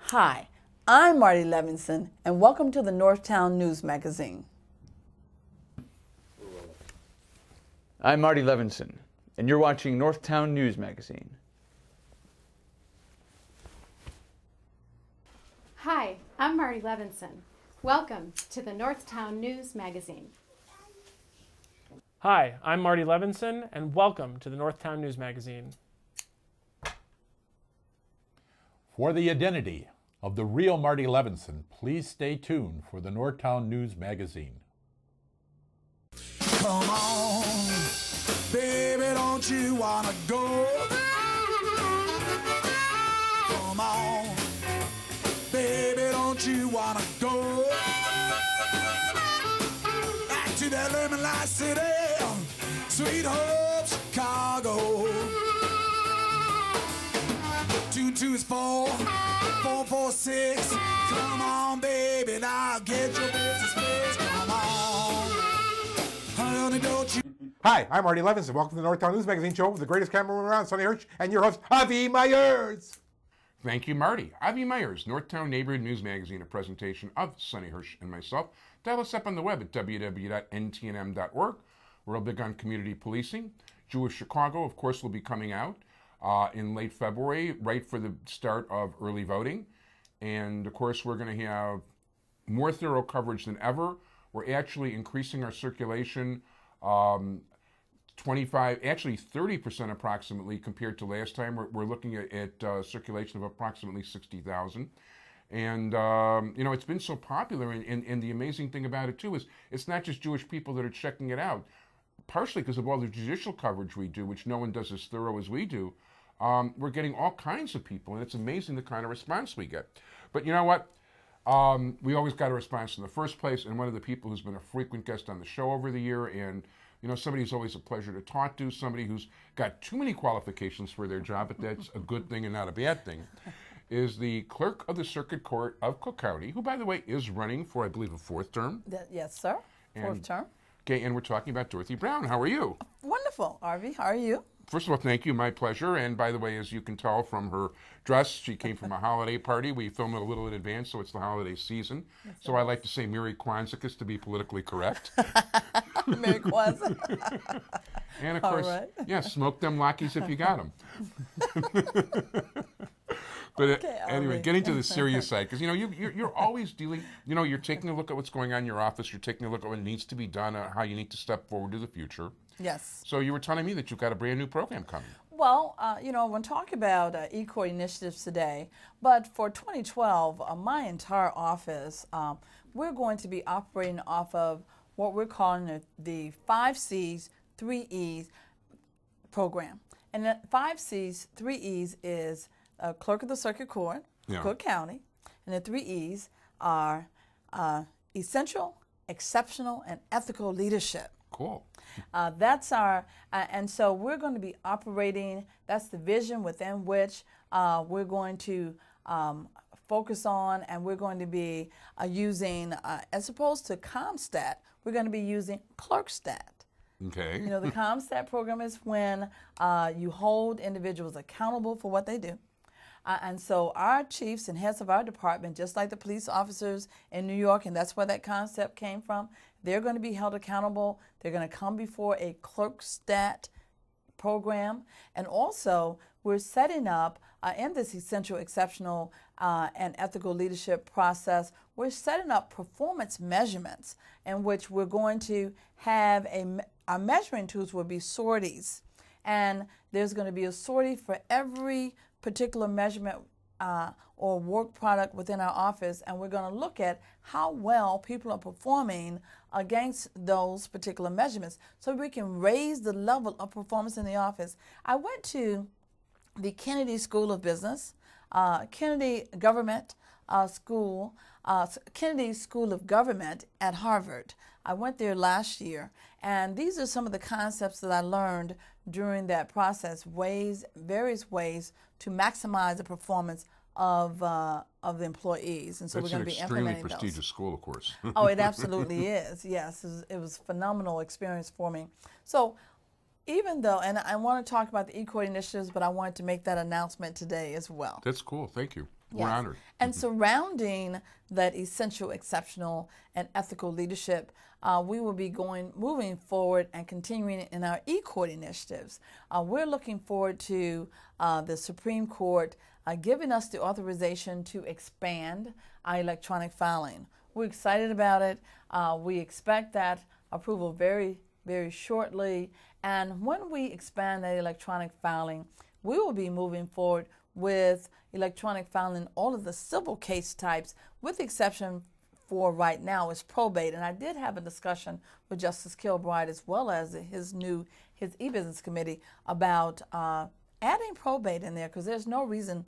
Hi, I'm Marty Levinson, and welcome to the Northtown News Magazine. I'm Marty Levinson, and you're watching Northtown News Magazine. Hi, I'm Marty Levinson. Welcome to the Northtown News Magazine. Hi, I'm Marty Levinson, and welcome to the Northtown News Magazine. For the identity of the real Marty Levinson, please stay tuned for the Northtown News Magazine. Come on, baby, don't you wanna go? Come on, baby, don't you wanna go? Back to that lemon light city, Sweet Hope, Chicago. 22 is 4, 4, 4, 6. Come on, baby, now get your business fixed. Come on, honey, don't you? Hi, I'm Marty Levinson. Welcome to the Northtown News Magazine show with the greatest cameraman around, Sonny Hirsch, and your host, Avi Myers. Thank you, Marty. Avi Myers, Northtown Neighborhood News Magazine, a presentation of Sonny Hirsch and myself. Dial us up on the web at www.ntnm.org. We're real big on community policing. Jewish Chicago, of course, will be coming out in late February, right for the start of early voting. And, of course, we're going to have more thorough coverage than ever. We're actually increasing our circulation 30% approximately compared to last time. We're looking at circulation of approximately 60,000. And, you know, it's been so popular. And the amazing thing about it, too, is it's not just Jewish people that are checking it out. Partially because of all the judicial coverage we do, which no one does as thorough as we do. We're getting all kinds of people, and it's amazing the kind of response we get. But you know what? We always got a response in the first place, and one of the people who's been a frequent guest on the show over the year, and you know, somebody who's always a pleasure to talk to, somebody who's got too many qualifications for their job, but that's a good thing and not a bad thing, is the Clerk of the Circuit Court of Cook County, who, by the way, is running for, I believe, a fourth term. Yes, sir. Fourth term. Okay, and we're talking about Dorothy Brown. How are you? Wonderful, Arvi. How are you? First of all, thank you. My pleasure. And by the way, as you can tell from her dress, she came from a holiday party. We filmed it a little in advance, so it's the holiday season. Yes, so I like to say Merry Kwanzaa to be politically correct. Merry Kwanzaa. And of course, yeah, smoke them Lockies if you got them. But okay, anyway, getting to the serious side, because you know you're always dealing. You know, you're taking a look at what's going on in your office. You're taking a look at what needs to be done, how you need to step forward to the future. Yes. So you were telling me that you've got a brand new program coming. Well, you know, we're talking about e-court initiatives today, but for 2012, my entire office, we're going to be operating off of what we're calling the 5 C's, 3 E's program. And the 5 C's, 3 E's is Clerk of the Circuit Court, Cook County, and the 3 E's are essential, exceptional, and ethical leadership. Cool. That's our, and so we're going to be operating, that's the vision within which we're going to focus on, and we're going to be using, as opposed to ComStat, we're going to be using ClerkStat. Okay. You know, the ComStat program is when you hold individuals accountable for what they do. And so our chiefs and heads of our department, just like the police officers in New York, and that's where that concept came from, they're going to be held accountable. They're going to come before a ClerkStat program. And also, we're setting up, in this essential, exceptional, and ethical leadership process, we're setting up performance measurements in which we're going to have our measuring tools will be sorties. And there's going to be a sortie for every particular measurement or work product within our office, and we're going to look at how well people are performing against those particular measurements so we can raise the level of performance in the office. I went to the Kennedy School of Business, Kennedy Government School, Kennedy School of Government at Harvard. I went there last year, and these are some of the concepts that I learned during that process, various ways to maximize the performance of the employees. And so we're going to be implementing those. It's an extremely prestigious school, of course. Oh, it absolutely is. Yes, it was a phenomenal experience for me. So even though, and I want to talk about the e-court initiatives, but I wanted to make that announcement today as well. That's cool. Thank you. We're honored. And surrounding that essential, exceptional, and ethical leadership, we will be moving forward and continuing in our e-court initiatives. We're looking forward to the Supreme Court giving us the authorization to expand our electronic filing. We're excited about it. We expect that approval very, very shortly. And when we expand that electronic filing, we will be moving forward with electronic filing all of the civil case types, with the exception for right now is probate. And I did have a discussion with Justice Kilbride as well as his e-business committee about adding probate in there, because there's no reason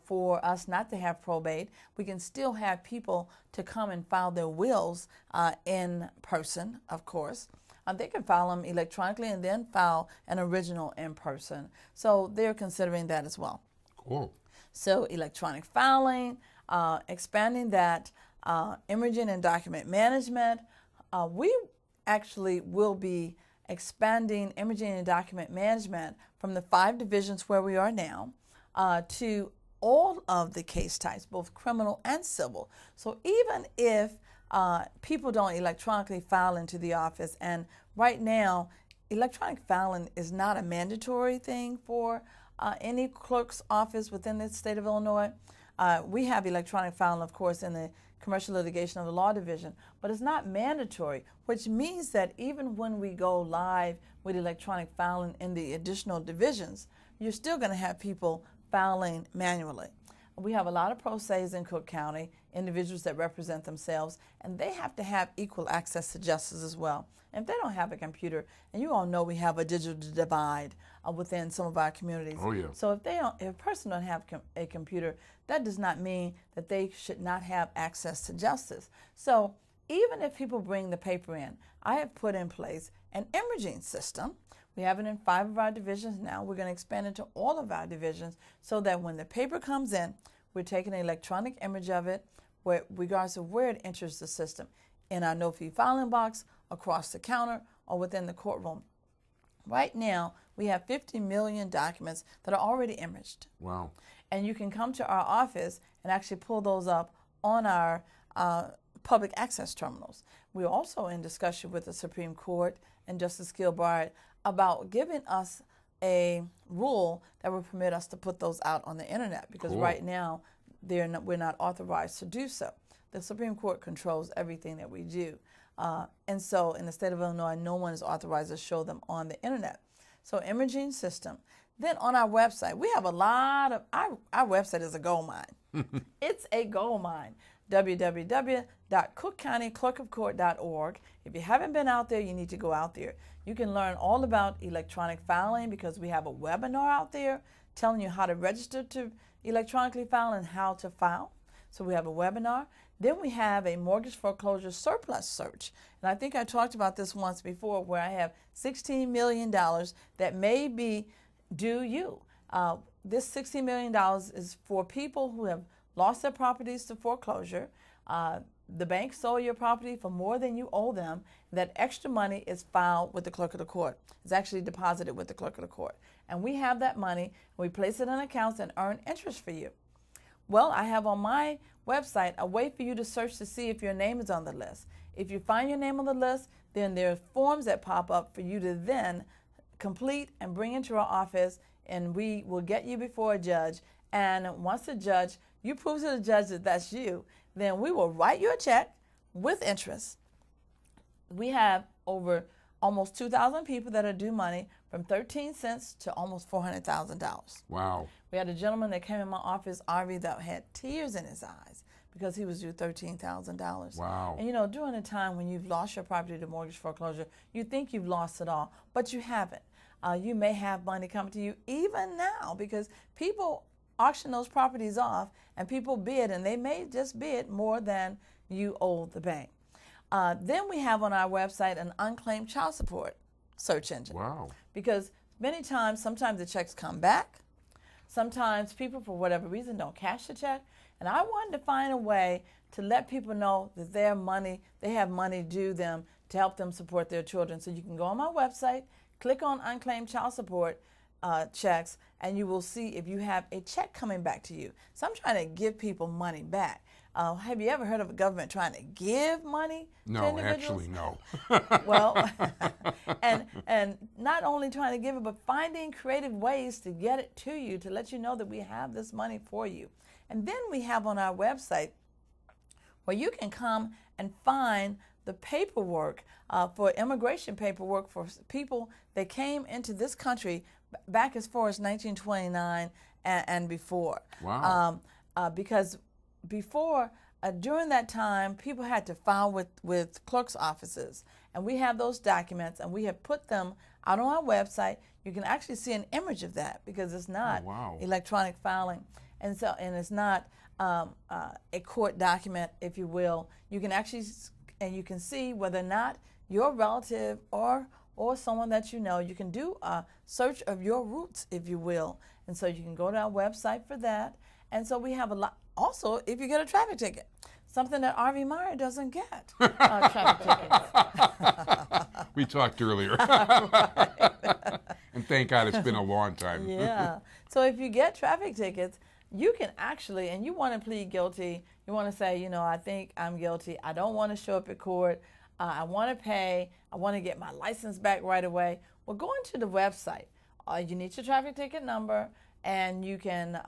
for us not to have probate. We can still have people to come and file their wills in person, of course. They can file them electronically and then file an original in person. So they're considering that as well. Cool. So electronic filing, expanding that, imaging and document management. We actually will be expanding imaging and document management from the 5 divisions where we are now to all of the case types, both criminal and civil. So even if people don't electronically file into the office, and right now electronic filing is not a mandatory thing for any clerk's office within the state of Illinois. We have electronic filing, of course, in the Commercial Litigation of the Law Division, but it's not mandatory, which means that even when we go live with electronic filing in the additional divisions, you're still going to have people filing manually. We have a lot of pro ses in Cook County, individuals that represent themselves, and they have to have equal access to justice as well. And if they don't have a computer, and you all know we have a digital divide within some of our communities. Oh, yeah. So if a person don't have a computer, that does not mean that they should not have access to justice. So even if people bring the paper in, I have put in place an imaging system. We have it in 5 of our divisions now. We're going to expand it to all of our divisions so that when the paper comes in, we're taking an electronic image of it, regardless of where it enters the system, in our no-fee filing box, across the counter, or within the courtroom. Right now, we have 50 million documents that are already imaged. Wow. And you can come to our office and actually pull those up on our public access terminals. We're also in discussion with the Supreme Court and Justice Kilbride about giving us a rule that would permit us to put those out on the internet, because Cool. right now we're not authorized to do so. The Supreme Court controls everything that we do. And so in the state of Illinois, no one is authorized to show them on the internet. So imaging system. Then on our website, we have a lot of, our website is a gold mine. It's a gold mine. www.cookcountyclerkofcourt.org. If you haven't been out there, you need to go out there. You can learn all about electronic filing, because we have a webinar out there telling you how to register to electronically file and how to file. So we have a webinar. Then we have a mortgage foreclosure surplus search. And I think I talked about this once before, where I have $16 million that may be due you. This $16 million is for people who have lost their properties to foreclosure. The bank sold your property for more than you owe them. That extra money is filed with the clerk of the court. It's actually deposited with the clerk of the court. And we have that money, and we place it in accounts and earn interest for you. Well, I have on my website a way for you to search to see if your name is on the list. If you find your name on the list, then there are forms that pop up for you to then complete and bring into our office, and we will get you before a judge. And once the judge, you prove to the judge that that's you, then we will write you a check with interest. We have over almost 2,000 people that are due money, from 13 cents to almost $400,000. Wow. We had a gentleman that came in my office, Arby, that had tears in his eyes because he was due $13,000. Wow. And you know, during a time when you've lost your property to mortgage foreclosure, you think you've lost it all, but you haven't. You may have money coming to you even now, because people auction those properties off and people bid, and they may just bid more than you owe the bank. Then we have on our website an unclaimed child support search engine. Wow. Because many times, sometimes the checks come back. Sometimes people, for whatever reason, don't cash the check. And I wanted to find a way to let people know that they have money due them to help them support their children. So you can go on my website, click on unclaimed child support, checks, and you will see if you have a check coming back to you. So I'm trying to give people money back. Have you ever heard of a government trying to give money to No, individuals? actually, no. Well, and not only trying to give it, but finding creative ways to get it to you, to let you know that we have this money for you. And then we have on our website where you can come and find the paperwork for immigration paperwork for people that came into this country back as far as 1929 and before. Wow. Because before, during that time, people had to file with clerk's offices. And we have those documents, and we have put them out on our website. You can actually see an image of that because it's not electronic filing. And it's not a court document, if you will. You can actually, and you can see whether or not your relative or someone that you know, you can do a search of your roots, if you will. And so you can go to our website for that. And so we have a lot. Also, if you get a traffic ticket, something that Harvey Meyer doesn't get, traffic tickets. We talked earlier. And thank God it's been a long time. Yeah. So if you get traffic tickets, you can actually, and you want to plead guilty, you want to say, you know, I think I'm guilty. I don't want to show up at court. I want to pay. I want to get my license back right away. Well, go into the website. You need your traffic ticket number, and you can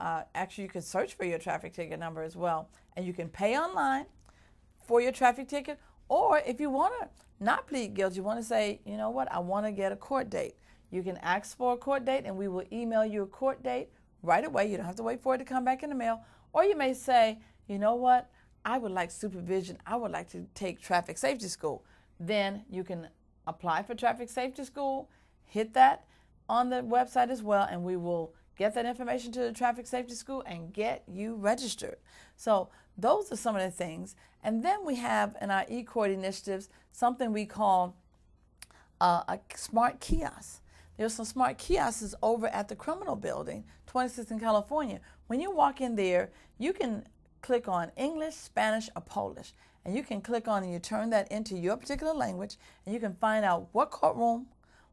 you can search for your traffic ticket number as well. And you can pay online for your traffic ticket, or if you want to not plead guilty, you want to say, you know what, I want to get a court date. You can ask for a court date, and we will email you a court date right away. You don't have to wait for it to come back in the mail. Or you may say, you know what, I would like supervision. I would like to take traffic safety school. Then you can apply for traffic safety school, hit that on the website as well, and we will get that information to the traffic safety school and get you registered. So those are some of the things. And then we have in our e-court initiatives something we call a smart kiosk. There's some smart kiosks over at the criminal building, 26th in California. When you walk in there, you can click on English, Spanish, or Polish. And you can click on and you turn that into your particular language, and you can find out what courtroom,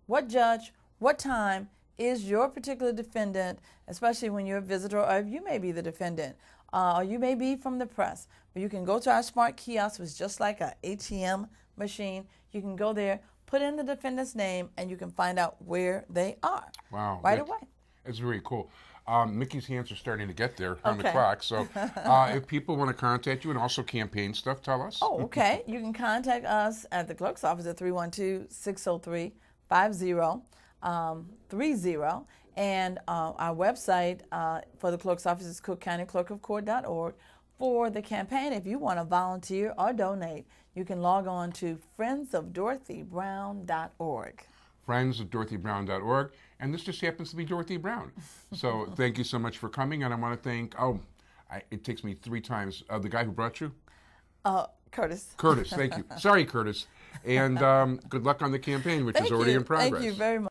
what judge, what time is your particular defendant, especially when you're a visitor, or if you may be the defendant, or you may be from the press. But you can go to our smart kiosk, which is just like an ATM machine. You can go there, put in the defendant's name, and you can find out where they are. Wow. Right away. It's very cool. Mickey's hands are starting to get there on the Okay. clock. So if people want to contact you and also campaign stuff, tell us. Oh, okay. You can contact us at the clerk's office at 312-603-5030. And our website for the clerk's office is cookcountyclerkofcourt.org. For the campaign, if you want to volunteer or donate, you can log on to friendsofdorothybrown.org. friendsofdorothybrown.org, and this just happens to be Dorothy Brown. So thank you so much for coming, and I want to thank, it takes me 3 times, the guy who brought you? Curtis. Curtis, thank you. Sorry, Curtis. And good luck on the campaign, which is already in progress. Thank you very much.